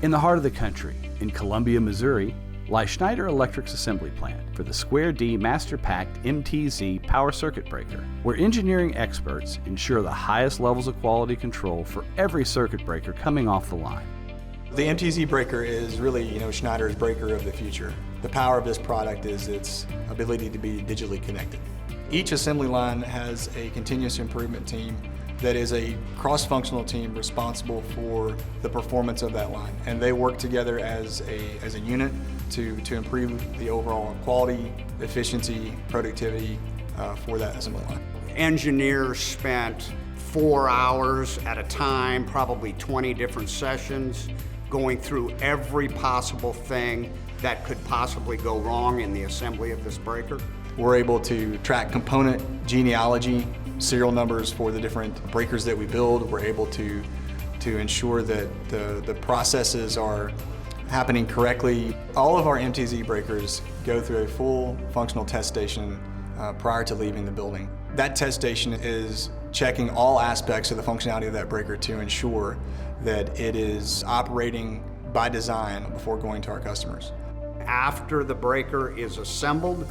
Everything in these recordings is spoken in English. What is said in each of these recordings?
In the heart of the country, in Columbia, Missouri, lies Schneider Electric's assembly plant for the Square D MasterPact MTZ power circuit breaker, where engineering experts ensure the highest levels of quality control for every circuit breaker coming off the line. The MTZ breaker is really, Schneider's breaker of the future. The power of this product is its ability to be digitally connected. Each assembly line has a continuous improvement team that is a cross-functional team responsible for the performance of that line. And they work together as a unit to improve the overall quality, efficiency, productivity for that assembly line. Engineers spent 4 hours at a time, probably 20 different sessions, going through every possible thing that could possibly go wrong in the assembly of this breaker. We're able to track component genealogy, serial numbers for the different breakers that we build. We're able to ensure that the processes are happening correctly. All of our MTZ breakers go through a full functional test station prior to leaving the building. That test station is checking all aspects of the functionality of that breaker to ensure that it is operating by design before going to our customers. After the breaker is assembled,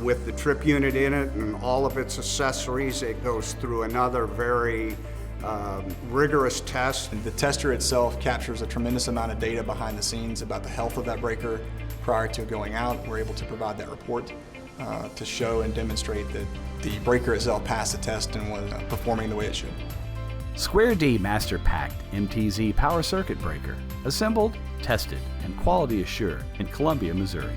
with the trip unit in it and all of its accessories, it goes through another very rigorous test. The tester itself captures a tremendous amount of data behind the scenes about the health of that breaker prior to going out. We're able to provide that report to show and demonstrate that the breaker itself passed the test and was performing the way it should. Square D MasterPact MTZ power circuit breaker, assembled, tested, and quality assured in Columbia, Missouri.